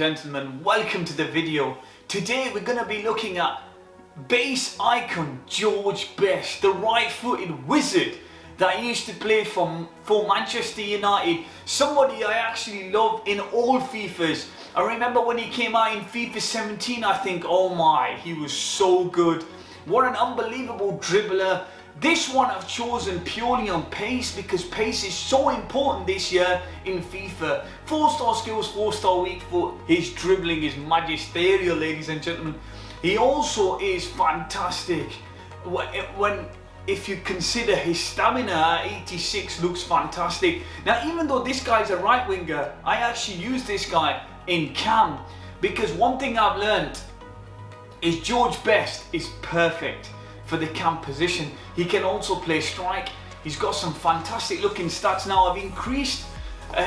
gentlemen, welcome to the video. Today we're going to be looking at base icon George Best, the right-footed wizard that used to play for Manchester United. Somebody I actually love in all FIFAs. I remember when he came out in FIFA 17, I think, oh my, he was so good. What an unbelievable dribbler. This one I've chosen purely on pace because pace is so important this year in FIFA. 4-star skills, 4-star weak foot. His dribbling is magisterial, ladies and gentlemen. He also is fantastic. If you consider his stamina at 86 looks fantastic. Now, even though this guy's a right winger, I actually use this guy in cam because one thing I've learned is George Best is perfect for the cam position. He can also play strike. He's got some fantastic looking stats. Now I've increased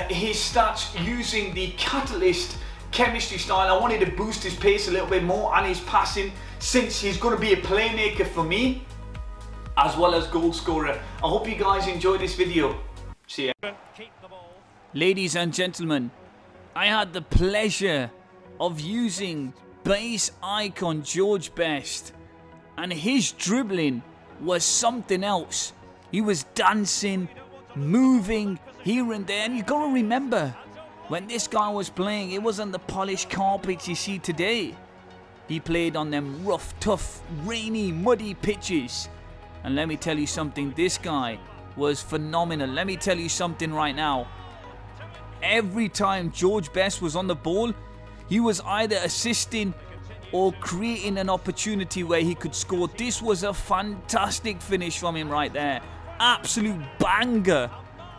his stats using the Catalyst chemistry style. I wanted to boost his pace a little bit more and his passing, since he's going to be a playmaker for me as well as goal scorer. I hope you guys enjoyed this video. See ya. Ladies and gentlemen, I had the pleasure of using base icon George Best, and his dribbling was something else. He was dancing, moving here and there, and you gotta remember, when this guy was playing, it wasn't the polished carpets you see today. He played on them rough, tough, rainy, muddy pitches. And let me tell you something, this guy was phenomenal. Let me tell you something right now. Every time George Best was on the ball, he was either assisting or creating an opportunity where he could score. This was a fantastic finish from him right there. Absolute banger.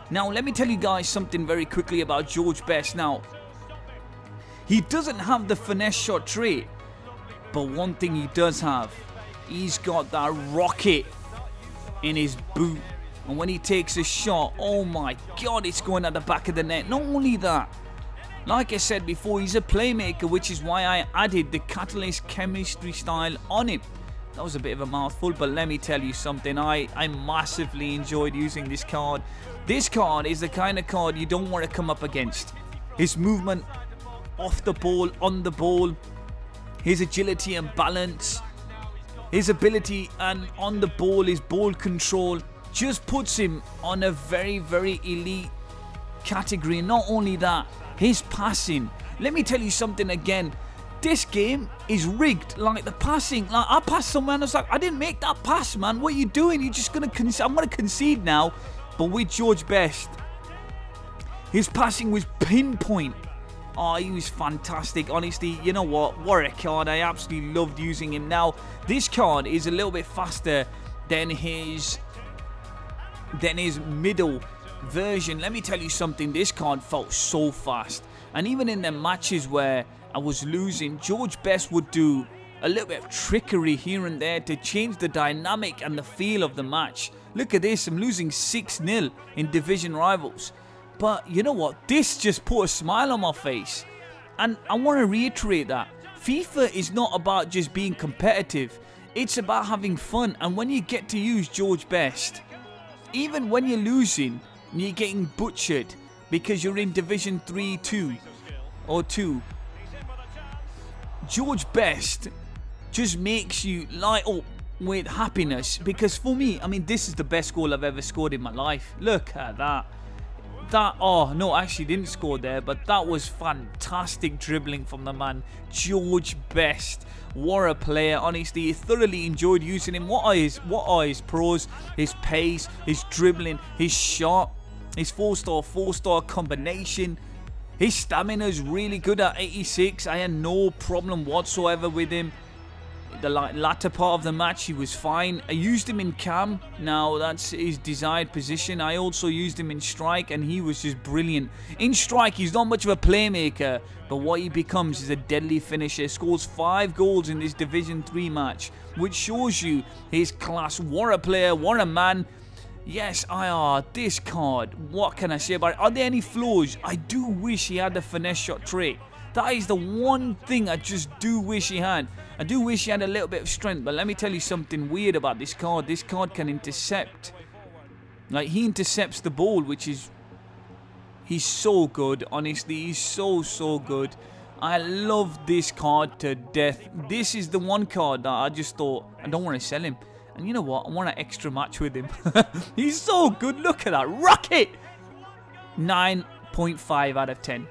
Now, let me tell you guys something very quickly about George Best. Now, he doesn't have the finesse shot trait, but one thing he does have, he's got that rocket in his boot. And when he takes a shot, oh my God, it's going at the back of the net. Not only that, like I said before, he's a playmaker, which is why I added the Catalyst chemistry style on him. That was a bit of a mouthful, but let me tell you something. I massively enjoyed using this card. This card is the kind of card you don't want to come up against. His movement off the ball, on the ball, his agility and balance, his ability and on the ball, his ball control, just puts him on a very, very elite category. Not only that, his passing. Let me tell you something again. This game is rigged. Like the passing. Like I passed someone and I was like, I didn't make that pass, man. What are you doing? You're just going to concede. I'm going to concede now. But with George Best, his passing was pinpoint. Oh, he was fantastic. Honestly, you know what? What a card. I absolutely loved using him. Now, this card is a little bit faster than his middle version. Let me tell you something, this card felt so fast, and even in the matches where I was losing, George Best would do a little bit of trickery here and there to change the dynamic and the feel of the match. Look at this, I'm losing 6-0 in division rivals, but you know what, this just put a smile on my face. And I want to reiterate that FIFA is not about just being competitive, it's about having fun. And when you get to use George Best, even when you're losing and you're getting butchered because you're in Division 3, 2, George Best just makes you light up with happiness. Because for me, I mean, this is the best goal I've ever scored in my life. Look at that. Oh, no, actually didn't score there, but that was fantastic dribbling from the man, George Best. What a player, honestly. Thoroughly enjoyed using him. What are his pros? His pace, his dribbling, his shot, his 4-star combination. His stamina is really good at 86. I had no problem whatsoever with him. The latter part of the match, he was fine. I used him in cam. Now, that's his desired position. I also used him in strike, and he was just brilliant. In strike, he's not much of a playmaker, but what he becomes is a deadly finisher. Scores 5 goals in this Division 3 match, which shows you his class. What a player, what a man. Yes, this card, what can I say about it? Are there any flaws? I do wish he had the finesse shot trait. That is the one thing I just do wish he had. I do wish he had a little bit of strength, but let me tell you something weird about this card. This card can intercept. Like, he intercepts the ball, which is... He's so good, honestly. He's so good. I love this card to death. This is the one card that I just thought, I don't want to sell him. And you know what? I want an extra match with him. He's so good. Look at that. Rocket! 9.5 out of 10.